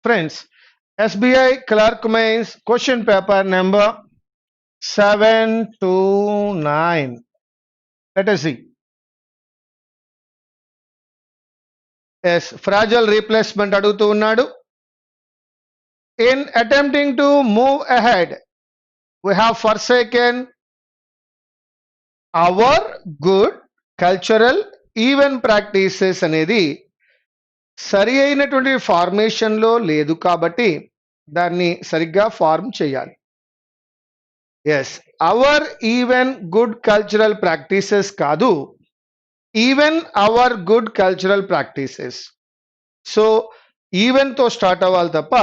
Friends, SBI Clerk Mains question paper number 7 to 9. Let us see. Yes, fragile replacement అడుగుతూ ఉన్నాడు. In attempting to move ahead, we have forsaken our good cultural even practices అనేది సరి అయినటువంటి ఫార్మేషన్లో లేదు కాబట్టి దాన్ని సరిగ్గా ఫార్మ్ చేయాలి. Yes, our even good cultural practices కాదు, even our good cultural practices. So ఈవెన్తో స్టార్ట్ అవ్వాలి తప్ప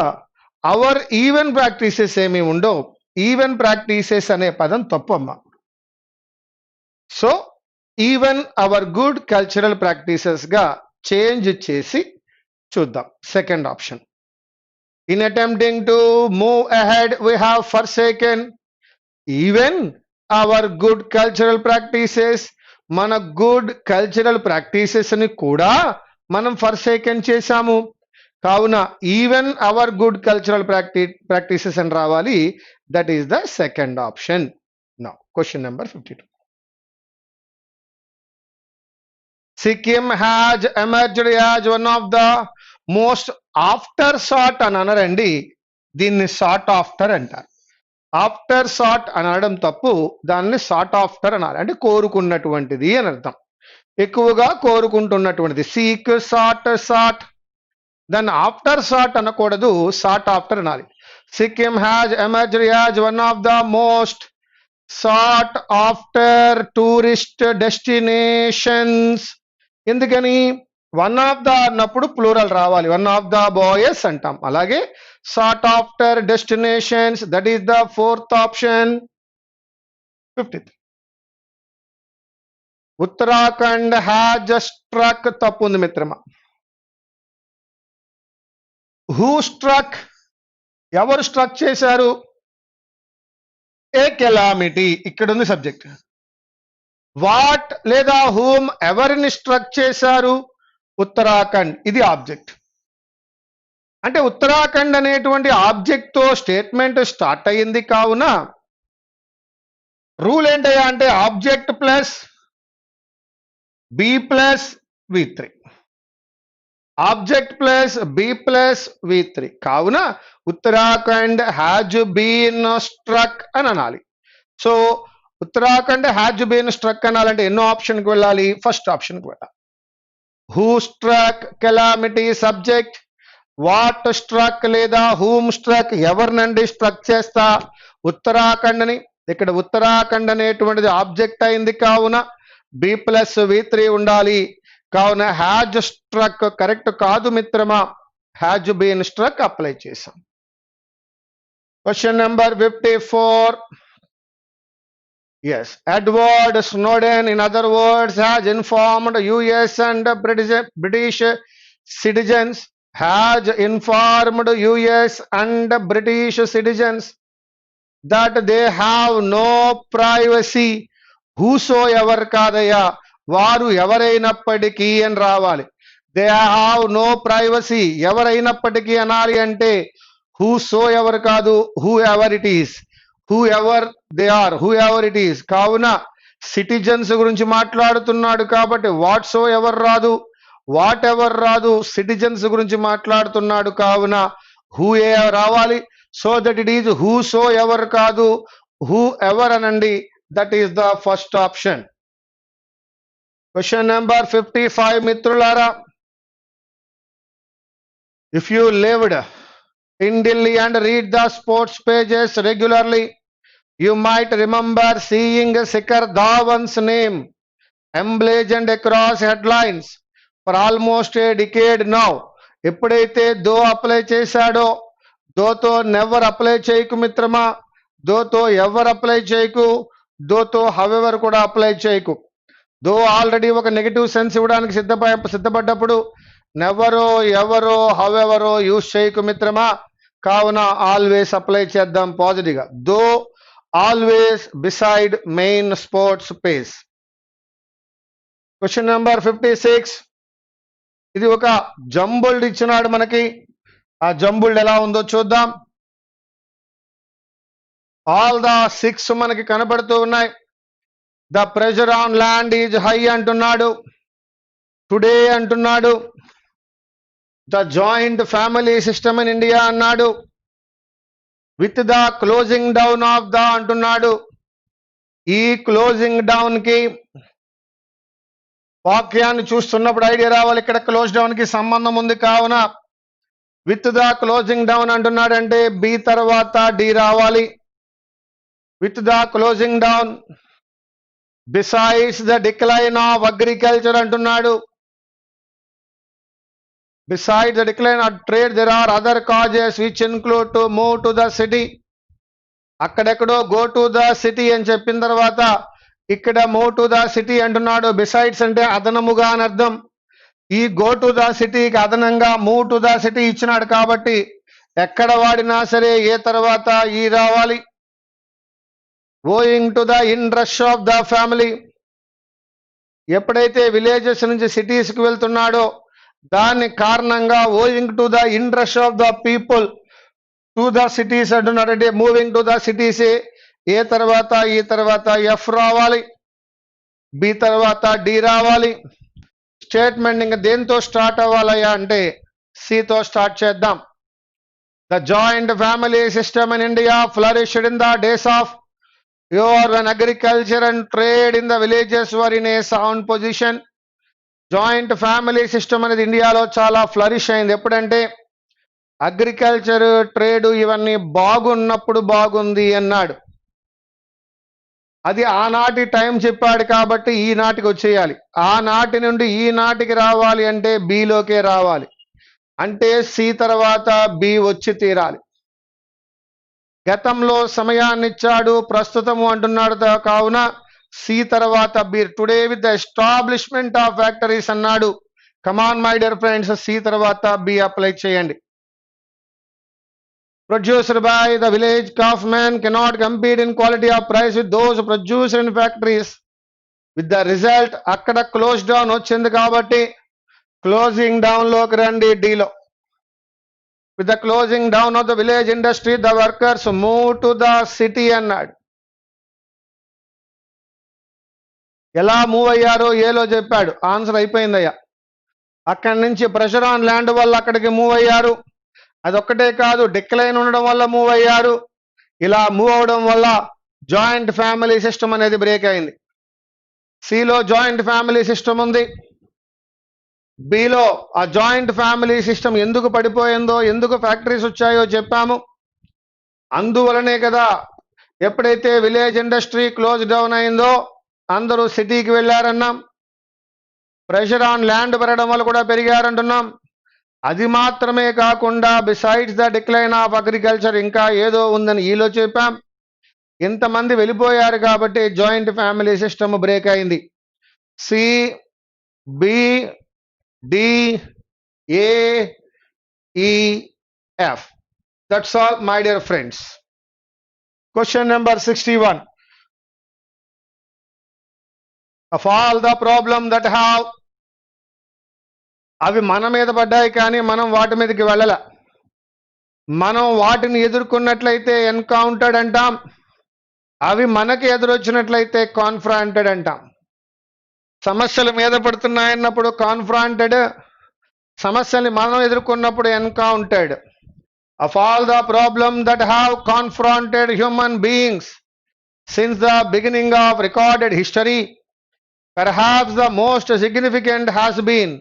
అవర్ ఈవెన్ ప్రాక్టీసెస్ ఏమి ఉండవు. ఈవెన్ ప్రాక్టీసెస్ అనే పదం తప్పమ్మ. So even our good cultural ప్రాక్టీసెస్గా చేంజ్ చేసి చూద్దాం. Second option, in attempting to move ahead we have forsaken even our good cultural practices. మన గుడ్ కల్చరల్ ప్రాక్టీసెస్ ని కూడా మనం ఫర్సేకెన్ చేశాము. కావున even our good cultural practices అని రావాలి. That is the second option. Now question number 52. Sikkim has emerged as one of the most after sought అని అనరండి, దీన్ని సాట్ ఆఫ్టర్ అంటారు. ఆఫ్టర్ సాట్ అనడం తప్పు, దాన్ని సాట్ ఆఫ్టర్ అనాలి. అంటే కోరుకున్నటువంటిది అని అర్థం, ఎక్కువగా కోరుకుంటున్నటువంటిది. సీక్, సాట్, సాట్. దాన్ని ఆఫ్టర్ సాట్ అనకూడదు, సాట్ ఆఫ్టర్ అనాలి. Sikkim has emerged as one of the most short after tourist destinations. ఎందుకని? వన్ ఆఫ్ ద అన్నప్పుడు ప్లూరల్ రావాలి, వన్ ఆఫ్ ద బాయ్స్ అంటాం. అలాగే sought after destinations, that is the fourth option. 53. Uttarakhand has struck, తప్పు ఉంది మిత్రమా. Who struck? ఎవరు struck చేశారు? ఏ కెలామిటీ, ఇక్కడ ఉంది సబ్జెక్ట్. వాట్ లేదా హూమ్, ఎవరిని స్ట్రక్ చేశారు? ఉత్తరాఖండ్, ఇది ఆబ్జెక్ట్. అంటే ఉత్తరాఖండ్ అనేటువంటి ఆబ్జెక్ట్ తో స్టేట్మెంట్ స్టార్ట్ అయ్యింది. కావున రూల్ ఏంటయ్యా అంటే object plus B plus V3, object plus B plus V3. కావున ఉత్తరాఖండ్ హ్యాజ్ బీన్ స్ట్రక్ అని అనాలి. So Uttarakhand has been struck అనాలంటే ఎన్నో ఆప్షన్కి వెళ్ళాలి? ఫస్ట్ ఆప్షన్కి వెళ్ళాలి. Who struck, calamity subject. What struck లేదా హూమ్ స్ట్రక్, ఎవరినండి స్ట్రక్ చేస్తా? ఉత్తరాఖండ్ అని. ఇక్కడ ఉత్తరాఖండ్ అనేటువంటిది ఆబ్జెక్ట్ అయింది, కావున బి ప్లస్ V3 ఉండాలి. కావున హ్యాజ్ స్ట్రక్ కరెక్ట్ కాదు మిత్రమా, హ్యాజ్ బీన్ స్ట్రక్ అప్లై చేసాం. Question number 54. Yes, Edward Snowden, in other words, has informed US and British citizens, has informed US and British citizens that they have no privacy. Whosoever కాదయ్యా, వారు ఎవరైనప్పటికీ అని రావాలి. They have no privacy, ఎవరైనప్పటికీ అనాలి అంటే whosoever కాదు, whoever it is, whoever they are, whoever it is. కావున citizens గురించి మాట్లాడుతున్నాడు కాబట్టి వాట్ సో ఎవర్ రాదు, వాట్ ఎవర్ రాదు, సిటిజన్స్ గురించి మాట్లాడుతున్నాడు కావున హూ ఏ రావాలి. So that it is who so ever కాదు, హూ ఎవర్ అనండి. That is the first option. Question number 55 మిత్రులారా. If you lived in Delhi and read the sports pages regularly, you might remember seeing Shikhar Dhawan's name emblazoned across headlines for almost a decade now. ఎప్పుడైతే దో apply చేశాడో, దోతో never apply చేయకు మిత్రమా, దోతో ever apply చేయకు, దోతో however కూడా apply చేయకు. దో already ఒక negative sense ఇవ్వడానికి సిద్ధపడ్డప్పుడు నెవరో ఎవరో హవెవరో యూజ్ చేయకు మిత్రమా. కావున ఆల్వేస్ అప్లై చేద్దాం పాజిటివ్గా. Though always beside main sports page. Question number 56. ఇది ఒక జంబుల్డ్ ఇచ్చినాడు మనకి. ఆ జంబుల్డ్ ఎలా ఉందో చూద్దాం. ఆల్ ద 6 మనకి కనబడుతూ ఉన్నాయి. The pressure on land is high అంటున్నాడు. టుడే అంటున్నాడు. The joint family system in India అన్నాడు. With the closing down of the అంటున్నాడు. ఈ క్లోజింగ్ డౌన్ కి వాక్యాన్ని చూస్తున్నప్పుడు ఐడియా రావాలి, ఇక్కడ క్లోజ్ డౌన్ కి సంబంధం ఉంది. కావున విత్ ద క్లోజింగ్ డౌన్ అంటున్నాడంటే బి తర్వాత డి రావాలి. With the closing down, besides the decline of agriculture అంటున్నాడు. Besides the decline of trade there are other causes which include to move to the city. అక్కడెక్కడో go to the city అని చెప్పిన తర్వాత ఇక్కడ move to the city అంటున్నాడు. Besides అంటే అదనముగా అని అర్థం. ఈ గో టు ద సిటీకి అదనంగా మూవ్ టు ద సిటీ ఇచ్చినాడు కాబట్టి ఎక్కడ వాడినా సరే ఏ తర్వాత ఈ రావాలి. Going to the inrush of the family, ఎప్పుడైతే విలేజెస్ నుంచి సిటీస్ కి వెళ్తున్నాడో దాని కారణంగా going to the inrush of the people to the cities అంటున్నాడంటే moving to the cities A తర్వాత ఈ తర్వాత ఎఫ్ రావాలి. బి తర్వాత డి రావాలి. స్టేట్మెంట్ ఇంకా దేంతో స్టార్ట్ అవ్వాలయ్యా అంటే సితో స్టార్ట్ చేద్దాం. The joint family system in India flourished in the days of when agriculture and trade in the villages were in a sound position. Joint family system అనేది ఇండియాలో చాలా flourish అయింది. ఎప్పుడంటే అగ్రికల్చర్, ట్రేడ్ ఇవన్నీ బాగున్నప్పుడు బాగుంది అన్నాడు. అది ఆనాటి టైం చెప్పాడు కాబట్టి ఈనాటికి వచ్చేయాలి. ఆనాటి నుండి ఈనాటికి రావాలి అంటే బిలోకే రావాలి. అంటే సి తర్వాత బి వచ్చి తీరాలి. గతంలో సమయాన్ని ఇచ్చాడు, ప్రస్తుతము అంటున్నాడు. కావున సి తర్వాత B. Today with the establishment of factories అన్నాడు. Come on my dear friends, C తర్వాత బి అప్లై చేయండి. Produced by the village craftsmen cannot compete in quality of price with those produced in factories. With the result, అక్కడ close down వచ్చింది కాబట్టి closing down లోకి రండి డీలో. With the closing down of the village industry, the workers move to the city అన్నాడు. ఎలా move అయ్యారో ఏలో చెప్పాడు. ఆన్సర్ అయిపోయిందయ్యా. అక్కడి నుంచి ప్రెషర్ ఆన్ ల్యాండ్ వల్ల అక్కడికి మూవ్ అయ్యారు. అదొక్కటే కాదు, డిక్లైన్ ఉండడం వల్ల మూవ్ అయ్యారు. ఇలా మూవ్ అవడం వల్ల జాయింట్ ఫ్యామిలీ సిస్టమ్ అనేది బ్రేక్ అయింది. సిలో జాయింట్ ఫ్యామిలీ సిస్టమ్ ఉంది. బిలో ఆ జాయింట్ ఫ్యామిలీ సిస్టమ్ ఎందుకు పడిపోయిందో, ఎందుకు ఫ్యాక్టరీస్ వచ్చాయో చెప్పాము. అందువలనే కదా ఎప్పుడైతే విలేజ్ ఇండస్ట్రీ క్లోజ్ డౌన్ అయిందో అందరూ సిటీకి వెళ్ళారన్నాం. ప్రెషర్ ఆన్ ల్యాండ్ పెరగడం వల్ల కూడా పెరిగారంటున్నాం. అది మాత్రమే కాకుండా besides the decline of agriculture ఇంకా ఏదో ఉందని ఈలో చెప్పాం. ఇంతమంది వెళ్ళిపోయారు కాబట్టి జాయింట్ ఫ్యామిలీ సిస్టమ్ బ్రేక్ అయింది. సి, బి, డి, ఏ, ఈ, F. That's all my dear friends. Question number 61. Of all the problem that have, అవి మన మీద పడ్డాయి కానీ మనం వాటి మీదకి వెళ్ళాల. మనం వాటిని ఎదుర్కొన్నట్లయితే ఎన్కౌంటర్డ్ అంటాం. అవి మనకి ఎదురొచ్చినట్లయితే కాన్ఫ్రాంటెడ్ అంటాం. సమస్యలు మీద పడుతున్నాయన్నప్పుడు కాన్ఫ్రాంటెడ్, సమస్యల్ని మనం ఎదుర్కొన్నప్పుడు encountered. Of all the problems that have confronted human beings since the beginning of recorded history, perhaps the most significant has been,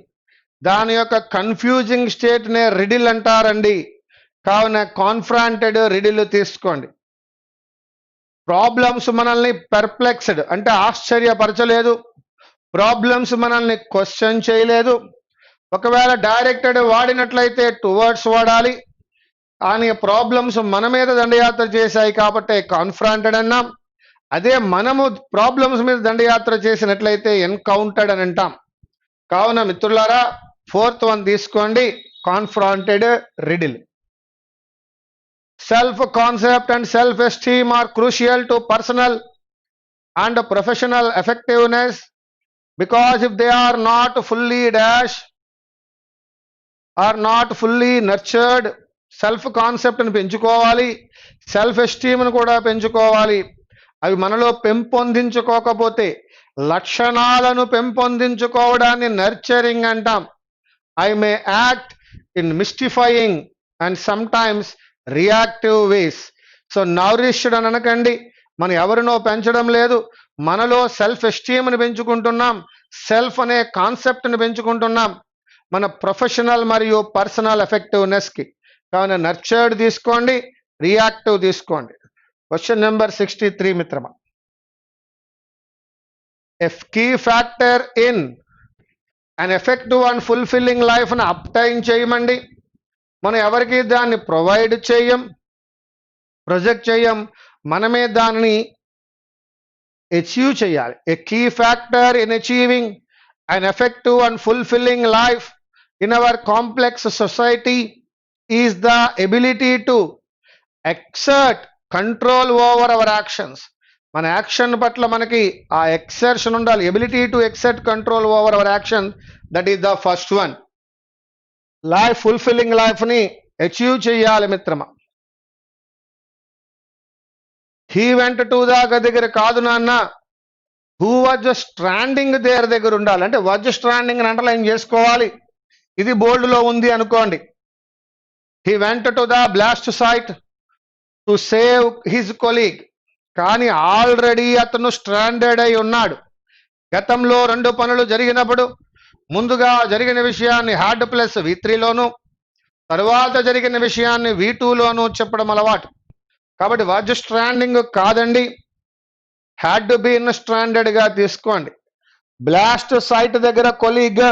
దాని యొక్క కన్ఫ్యూజింగ్ స్టేట్ నే రిడిల్ అంటారండి. కావున కాన్ఫ్రాంటెడ్ రిడిల్ తీసుకోండి. ప్రాబ్లమ్స్ మనల్ని పెర్ప్లెక్స్డ్ అంటే ఆశ్చర్యపరచలేదు. ప్రాబ్లమ్స్ మనల్ని క్వశ్చన్ చేయలేదు. ఒకవేళ డైరెక్టెడ్ వాడినట్లయితే టువర్డ్స్ వాడాలి. కానీ ప్రాబ్లమ్స్ మన మీద దండయాత్ర చేశాయి కాబట్టి కాన్ఫ్రాంటెడ్ అన్నాం. అదే మనము ప్రాబ్లమ్స్ మీద దండయాత్ర చేసినట్లయితే ఎన్కౌంటర్డ్ అని అంటాం. కావున మిత్రులారా, 4th వన్ తీసుకోండి, confronted riddle. Self concept and self esteem are crucial to personal and professional effectiveness because if they are not fully nurtured, self కాన్సెప్ట్ని పెంచుకోవాలి, సెల్ఫ్ ఎస్టీమ్ను కూడా పెంచుకోవాలి. అవి మనలో పెంపొందించుకోకపోతే, లక్షణాలను పెంపొందించుకోవడాన్ని నర్చరింగ్ అంటాం. I may act in mystifying and sometimes reactive ways. So nourished అని అనకండి, మనం ఎవరినో పెంచడం లేదు, మనలో సెల్ఫ్ ఎస్టీమ్ని పెంచుకుంటున్నాం, సెల్ఫ్ అనే కాన్సెప్ట్ని పెంచుకుంటున్నాం మన ప్రొఫెషనల్ మరియు పర్సనల్ ఎఫెక్టివ్నెస్కి. కావున నర్చర్డ్ తీసుకోండి, రియాక్టివ్ తీసుకోండి. క్వశ్చన్ నెంబర్ 63 మిత్రమా. F key factor in and effective and fulfilling లైఫ్ని అప్టైన్ చేయమండి. మనం ఎవరికి దాన్ని ప్రొవైడ్ చేయం, ప్రొజెక్ట్ చేయం, మనమే దానిని అచీవ్ చేయాలి. A key factor in achieving an effective and fulfilling life in our complex society is the ability to exert control over our actions. మన యాక్షన్ పట్ల మనకి ఆ ఎక్సర్షన్ ఉండాలి, ability to exert control over our action. That is the first one. Life fulfilling లైఫ్ని achieve చేయాలి మిత్రమా. He went to the దగ్గర కాదు నాన్న, హూ వాజ్ స్టాండింగ్ దేర్ దగ్గర ఉండాలి. అంటే వాజ్ స్టాండింగ్ అని అండర్లైన్ చేసుకోవాలి. ఇది బోల్డ్లో ఉంది అనుకోండి. He went to the blast site to save his colleague. కానీ ఆల్రెడీ అతను స్ట్రాండెడ్ అయి ఉన్నాడు. గతంలో 2 పనులు జరిగినప్పుడు ముందుగా జరిగిన విషయాన్ని హ్యాడ్ ప్లస్ V3లోను, తరువాత జరిగిన విషయాన్ని V2లోను చెప్పడం అలవాటు. కాబట్టి వాజ్ స్టాండింగ్ కాదండి, హ్యాడ్ టు బీన్ స్టాండర్డ్గా తీసుకోండి. బ్లాస్ట్ సైట్ దగ్గర కొలీగ్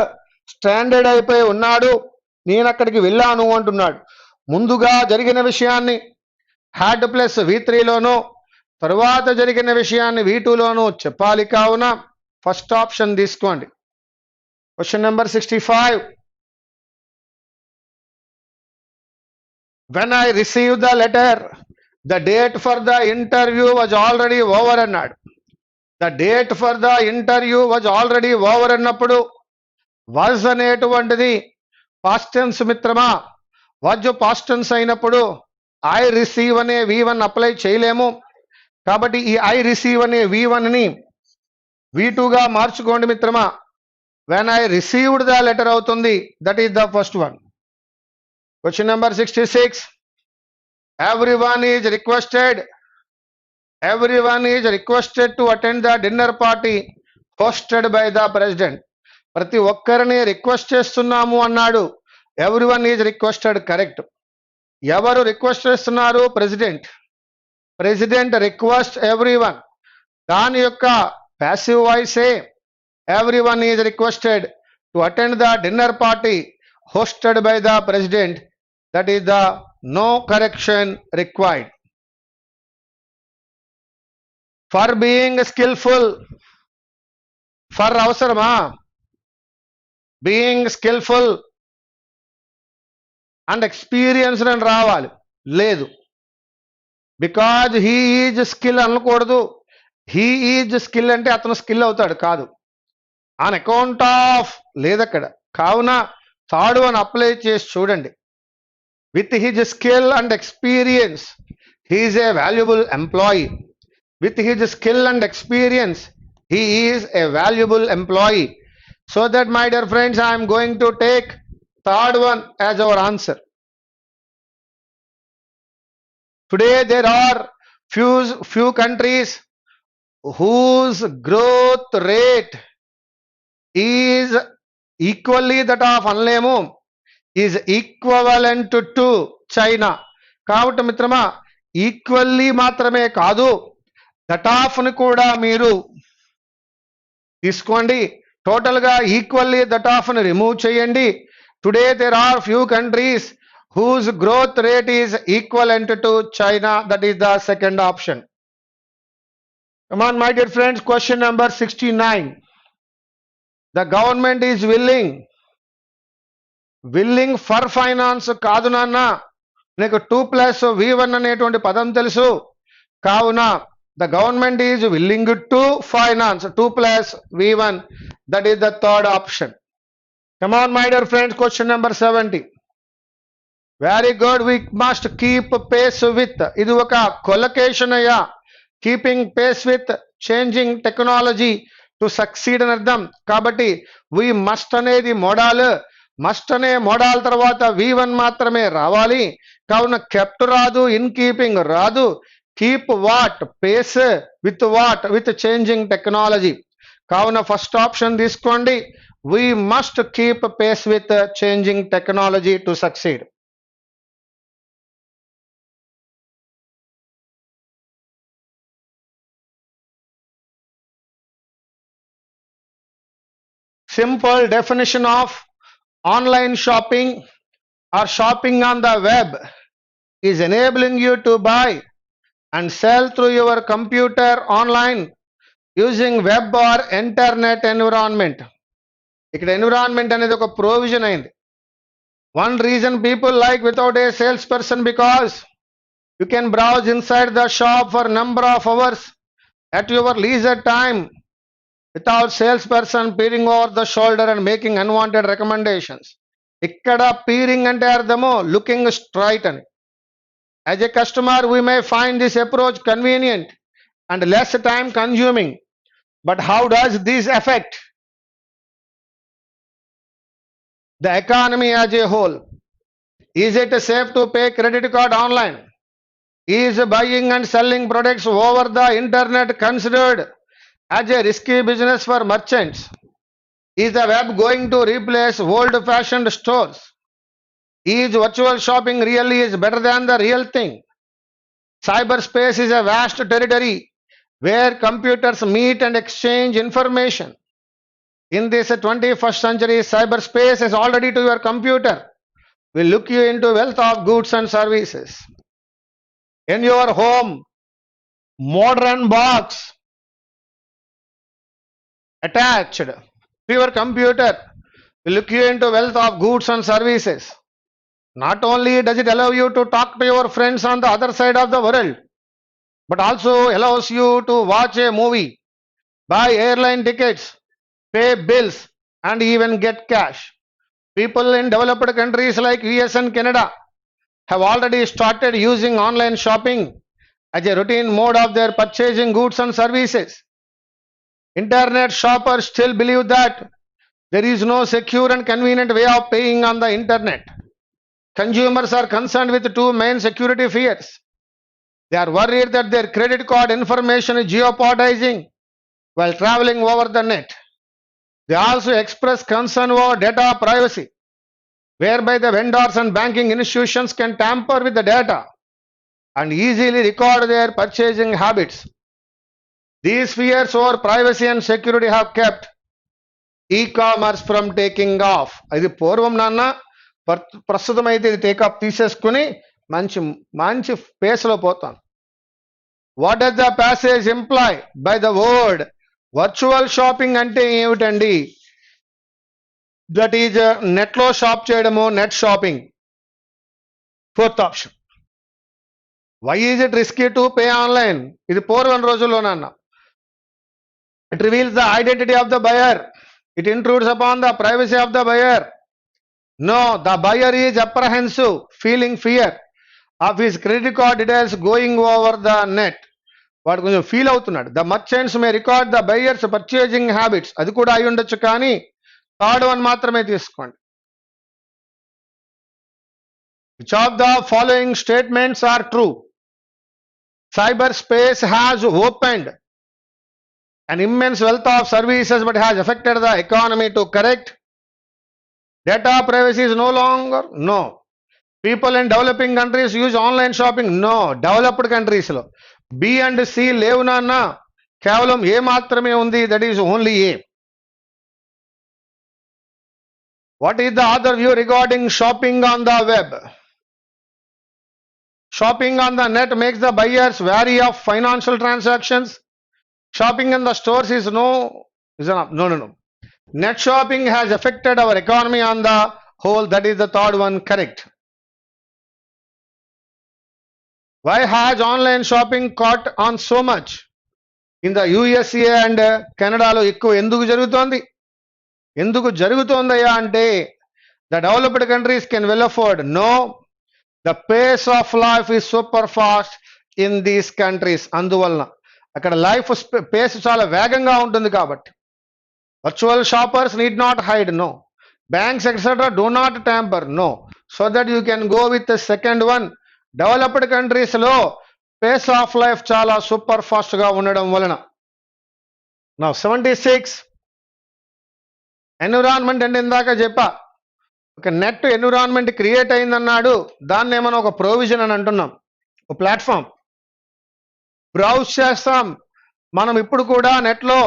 స్టాండర్డ్ అయిపోయి ఉన్నాడు, నేను అక్కడికి వెళ్ళాను అంటున్నాడు. ముందుగా జరిగిన విషయాన్ని హ్యాడ్ ప్లస్ V3లోను, తరువాత జరిగిన విషయాన్ని V2లోను చెప్పాలి. కావున ఫస్ట్ ఆప్షన్ తీసుకోండి. Question number 65. When I receive the letter the date for the interview was already over అన్నాడు. The date for the interview was already over అన్నప్పుడు వాజ్ అనేటువంటిది పాస్ట్ టెన్స్ మిత్రమా. వాజ్ పాస్ట్ టెన్స్ అయినప్పుడు I receive అనే V1 apply చేయలేము. కాబట్టి ఈ I receive అనే V1ని V2గా మార్చుకోండి మిత్రమా. When I received the letter అవుతుంది. That is the first one. Question number 66. Everyone is requested to attend the dinner party hosted by the president. ప్రతి ఒక్కరిని రిక్వెస్ట్ చేస్తున్నాము అన్నాడు. Everyone is requested correct. ఎవరు రిక్వెస్ట్ చేస్తున్నారు? ప్రెసిడెంట్. President request everyone. దాని యొక్క passive వాయిసే everyone is requested to attend the dinner party hosted by the president. That is the no correction required. For being skillful, for అవసరమా? being skillful and experienced అని రావాలి. లేదు, because he is skill అనకూడదు. He is skill అంటే అతను skill అవుతాడు కాదు. On account of లేదక్కడ. కావున థర్డ్ వన్ అప్లై చేసి చూడండి. With his skill and experience he is a valuable employee. With his skill and experience he is a valuable employee. So that my dear friends, I am going to take third one as our answer. Today there are few countries whose growth rate is equally that of అనలేము, is equivalent to China. కాబట్టి మిత్రమా, equally మాత్రమే కాదు, that of ని కూడా మీరు తీసుకోండి. Total గా ఈక్వల్లీ దట్ ఆఫ్ ని రిమూవ్ చేయండి. Today there are few countries whose growth rate is equivalent to China. That is the second option. Come on my dear friends, question number 69. The government is willing for finance కాదు నాన్న. నీకు 2+V1 అనేటువంటి పదం తెలుసు. కావున the government is willing to finance 2+V1. That is the third option. Come on my dear friends, question number 70. Very good. We must keep pace with, ఇది ఒక collocation అయ్యా. Keeping pace with changing technology to succeed అని అర్థం. కాబట్టి we must అనేది modal, must అనే modal తర్వాత V1 మాత్రమే రావాలి. కావున కెప్ట్ రాదు, ఇన్ కీపింగ్ రాదు. Keep what, pace with what, with changing technology. కావున ఫస్ట్ ఆప్షన్ తీసుకోండి. We must keep pace with changing technology to succeed. Simple definition of online shopping or shopping on the web is enabling you to buy and sell through your computer online using web or internet environment. ఇక్కడ environment అనేది ఒక provision అయింది. One reason people like without a sales person because you can browse inside the shop for number of hours at your leisure time without salesperson peering over the shoulder and making unwanted recommendations. ఇక్కడ peering అంటే అర్థము looking straight అని. As a customer we may find this approach convenient and less time consuming, but how does this affect the economy as a whole? Is it safe to pay credit card online? Is buying and selling products over the internet considered as a risky business for merchants? Is the web going to replace old-fashioned stores? Is virtual shopping really is better than the real thing? Cyberspace is a vast territory where computers meet and exchange information. In this 21st century, cyberspace is already to your computer. Will look you into wealth of goods and services. In your home, modern box attached to your computer will look you into wealth of goods and services. Not only does it allow you to talk to your friends on the other side of the world, but also allows you to watch a movie, buy airline tickets, pay bills, and even get cash. People in developed countries like US and Canada have already started using online shopping as a routine mode of their purchasing goods and services. Internet shoppers still believe that there is no secure and convenient way of paying on the internet. Consumers are concerned with two main security fears. They are worried that their credit card information is jeopardizing while traveling over the net. They also express concern over data privacy, whereby the vendors and banking institutions can tamper with the data and easily record their purchasing habits. These fears over privacy and security have kept e-commerce from taking off. ఇది పూర్వం నాన్న, ప్రస్తుతం అయితే ఇది takeoff తీసేసుకుని మంచి మంచి పేస్లో పోతాం. What does the passage imply by the word virtual shopping అంటే ఏమిటండి? దట్ ఈజ్ నెట్లో షాప్ చేయడము, net shopping. Fourth option. Why is it risky to pay online? ఇది పూర్వం రోజుల్లోనన్న. It reveals the identity of the buyer. It intrudes upon the privacy of the buyer. No, the buyer is apprehensive, feeling fear of his credit card details going over the net. వాడు కొంచెం feel అవుతున్నాడు. The merchants may record the buyers purchasing habits. అది కూడా అయి ఉండొచ్చు, కానీ third one మాత్రమే తీసుకోండి. Which of the following statements are true? Cyber space has opened an immense wealth of services but has affected the economy to correct. Data privacy is no longer. No. People in developing countries use online shopping. No. Developed countries lo B and C లేవు నాన్న, కేవలం A మాత్రమే ఉంది. That is only A. What is the other view regarding shopping on the web? Shopping on the net makes the buyers wary of financial transactions. Shopping in the stores is no. Net shopping has affected our economy on the whole. That is the third one correct. Why has online shopping caught on so much in the USA and Canada లో ఎక్కువ ఎందుకు జరుగుతోంది? ఎందుకు జరుగుతోందయ్యా అంటే, the developed countries can well afford. No, the pace of life is super fast in these countries. అందువలన అక్కడ life pace చాలా వేగంగా ఉంటుంది కాబట్టి. Virtual shoppers need not hide, no. Banks etcetera do not tamper, no. So that you can go with the second one. Developed countries లో pace of life చాలా super fast గా ఉండడం వలన. నా 76 ఎన్విరాన్మెంట్ అంటే ఇందాక చెప్పా, ఒక నెట్ ఎన్విరాన్మెంట్ క్రియేట్ అయిందన్నాడు, దాన్ని ఏమైనా ఒక ప్రొవిజన్ అని అంటున్నాం, ఒక ప్లాట్ఫామ్. బ్రౌజ్ చేస్తాం మనం ఇప్పుడు కూడా నెట్లో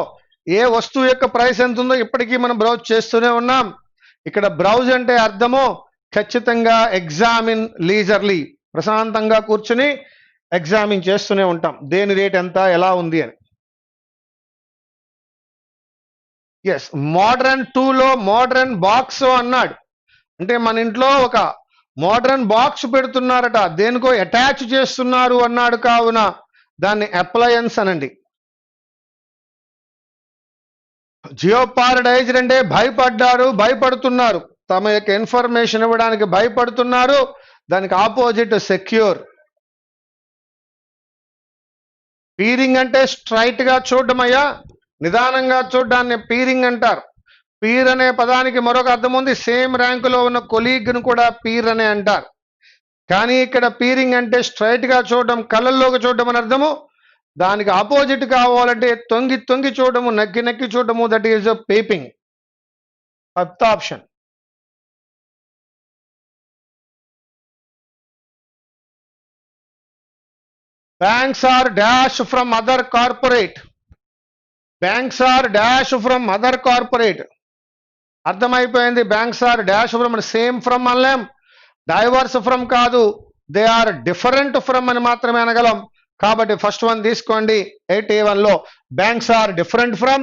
ఏ వస్తువు యొక్క ప్రైస్ ఎంత ఉందో ఇప్పటికీ మనం బ్రౌజ్ చేస్తూనే ఉన్నాం. ఇక్కడ బ్రౌజ్ అంటే అర్థము ఖచ్చితంగా ఎగ్జామిన్ లీజర్లీ, ప్రశాంతంగా కూర్చుని ఎగ్జామిన్ చేస్తూనే ఉంటాం దేని రేట్ ఎంత ఎలా ఉంది అని. ఎస్, మోడర్న్ 2లో మోడర్న్ బాక్స్ అన్నాడు, అంటే మన ఇంట్లో ఒక మోడర్న్ బాక్స్ పెడుతున్నారట, దేనికో అటాచ్ చేస్తున్నారు అన్నాడు, కావున దాన్ని అప్లయన్స్ అనండి. జియోపారడైజ్డ్ అంటే భయపడ్డారు, భయపడుతున్నారు, తమ యొక్క ఇన్ఫర్మేషన్ ఇవ్వడానికి భయపడుతున్నారు, దానికి ఆపోజిట్ సెక్యూర్. పీరింగ్ అంటే స్ట్రైట్ గా చూడడం అయ్యా, నిదానంగా చూడడాన్ని పీరింగ్ అంటారు. పీర్ అనే పదానికి మరొక అర్థం ఉంది, సేమ్ ర్యాంకులో ఉన్న కొలీగ్ను కూడా పీర్ అనే అంటారు. కానీ ఇక్కడ పీరింగ్ అంటే స్ట్రైట్ గా చూడడం, కళ్ళల్లోకి చూడడం అని అర్థము. దానికి ఆపోజిట్ కావాలంటే తొంగి తొంగి చూడము, నక్కి నక్కి చూడము, that is paving. Fifth option. Banks are dash from other corporate. Banks are dash from other corporate. అర్థమైపోయింది. Banks are dash from, same from అనలేం, డైవర్స్ ఫ్రమ్ కాదు, దే ఆర్ డిఫరెంట్ ఫ్రమ్ అని మాత్రమే అనగలం. కాబట్టి ఫస్ట్ వన్ తీసుకోండి. 8A1లో banks are different from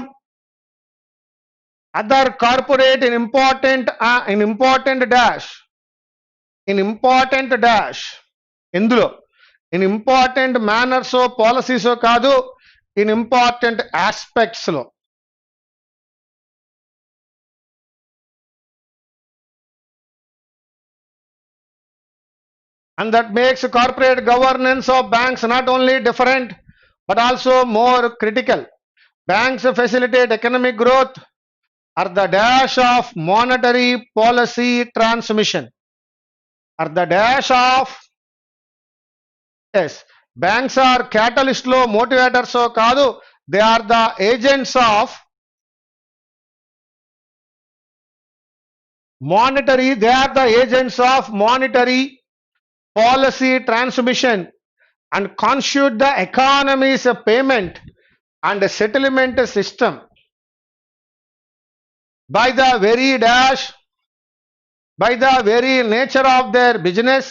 other corporate in important dash. In important dash ఎందులో? ఇన్ ఇంపార్టెంట్ మేనర్స్ పాలసీస్ కాదు, ఇన్ ఇంపార్టెంట్ ఆస్పెక్ట్స్ లో. And that makes corporate governance of banks not only different but also more critical. Banks facilitate economic growth are the dash of monetary policy transmission. Are the dash of, yes, banks are catalyst lo motivators so kaadu, they are the agents of monetary, they are the agents of monetary policy transmission and constitute the economy's payment and settlement system. By the very dash, by the very nature of their business,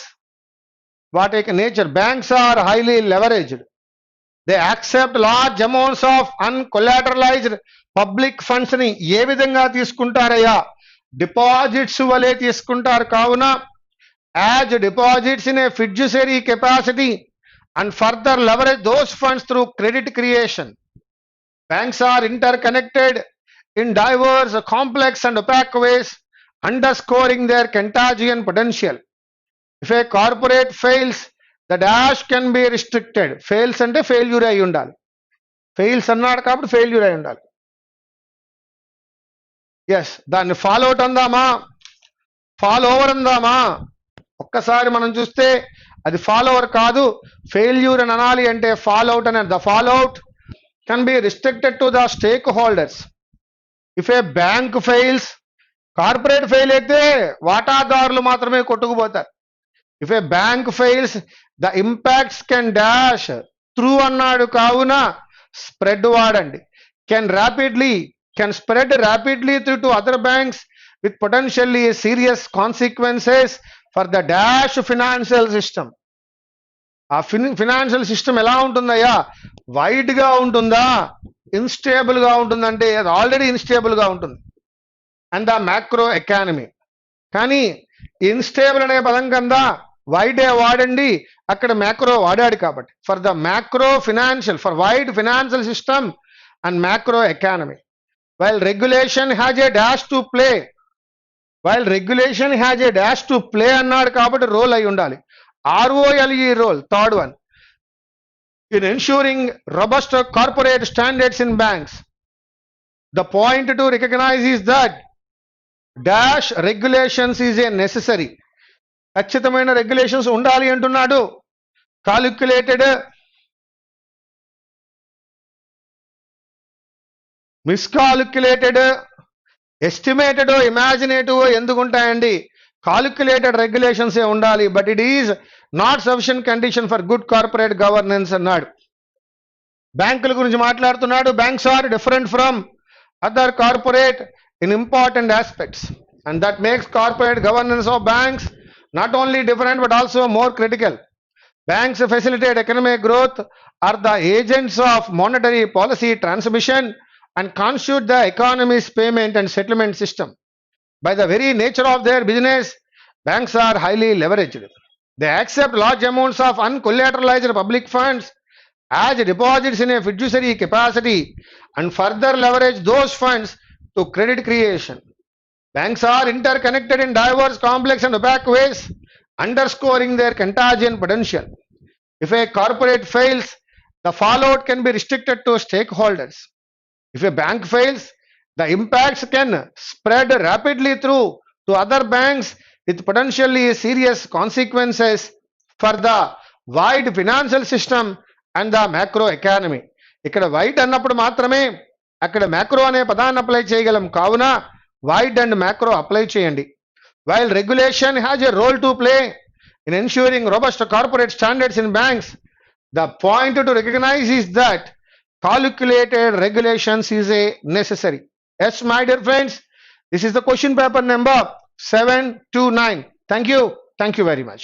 what is nature? Banks are highly leveraged. They accept large amounts of uncollateralized public funds ni ఏ విధంగా తీసుకుంటారయ్యా? Deposits వలె తీసుకుంటారు. కావున as deposits in a fiduciary capacity and further leverage those funds through credit creation. Banks are interconnected in diverse, complex and opaque ways, underscoring their contagion potential. If a corporate fails, the dash can be restricted. Fails ante failure ayi undali. Fails annadu kabatti failure ayi undali. Yes, danni follow out andama, follow over andama. ఒక్కసారి మనం చూస్తే అది follower కాదు, failure అని అనాలి. అంటే fallout అనేది, the fallout can be restricted to the stakeholders. If a bank fails, corporate fail అయితే వాటాదారులు మాత్రమే కొట్టుకుపోతారు. If a bank fails, the impacts can dash through అన్నాడు, కావున స్ప్రెడ్ వాడండి. Can spread rapidly through to other banks with potentially serious consequences for the dash financial system. ఆ financial system ఎలా ఉంటుందయ్యా? Wide గా ఉంటుందా, ఇన్స్టేబుల్ గా ఉంటుందంటే అది ఆల్రెడీ ఇన్స్టేబుల్ గా ఉంటుంది. And the macro economy. కానీ ఇన్స్టేబుల్ అనే పదం కింద వైడే వాడండి, అక్కడ మ్యాక్రో వాడాడు కాబట్టి. For the macro financial, for wide financial system and macro economy. While regulation has a dash to play, while regulation has a dash to play అన్నాడు కాబట్టి రోల్ అయి ఉండాలి. ROLE role, third one, in ensuring robust corporate standards in banks. The point to recognize is that dash regulations is a necessary. ఖచ్చితమైన regulations ఉండాలి అంటున్నాడు. Calculated, మిస్కాలిక్యులేటెడ్, estimated, imaginative ఎందుకు ఉంటాయండి? Calculated regulations ఏ ఉండాలి. But it is not sufficient condition for good corporate governance అన్నాడు. బ్యాంకుల గురించి మాట్లాడుతున్నాడు. Banks are different from other corporate in important aspects, and that makes corporate governance of banks not only different but also more critical. Banks facilitate economic growth, are the agents of monetary policy transmission, and constitute the economy's payment and settlement system. By the very nature of their business, banks are highly leveraged. They accept large amounts of uncollateralized public funds as deposits in a fiduciary capacity and further leverage those funds to credit creation. Banks are interconnected in diverse, complex and opaque ways, underscoring their contagion potential. If a corporate fails, the fallout can be restricted to stakeholders. If a bank fails, the impacts can spread rapidly through to other banks with potentially serious consequences for the wide financial system and the macro economy. ఇక్కడ wide అన్నప్పుడు మాత్రమే అక్కడ macro అనే పదాన్ని apply చేయగలం. కావున wide and macro apply చేయండి. While regulation has a role to play in ensuring robust corporate standards in banks, the point to recognize is that calculated regulations is a necessary. Yes, my dear friends, this is the question paper number 729. Thank you very much.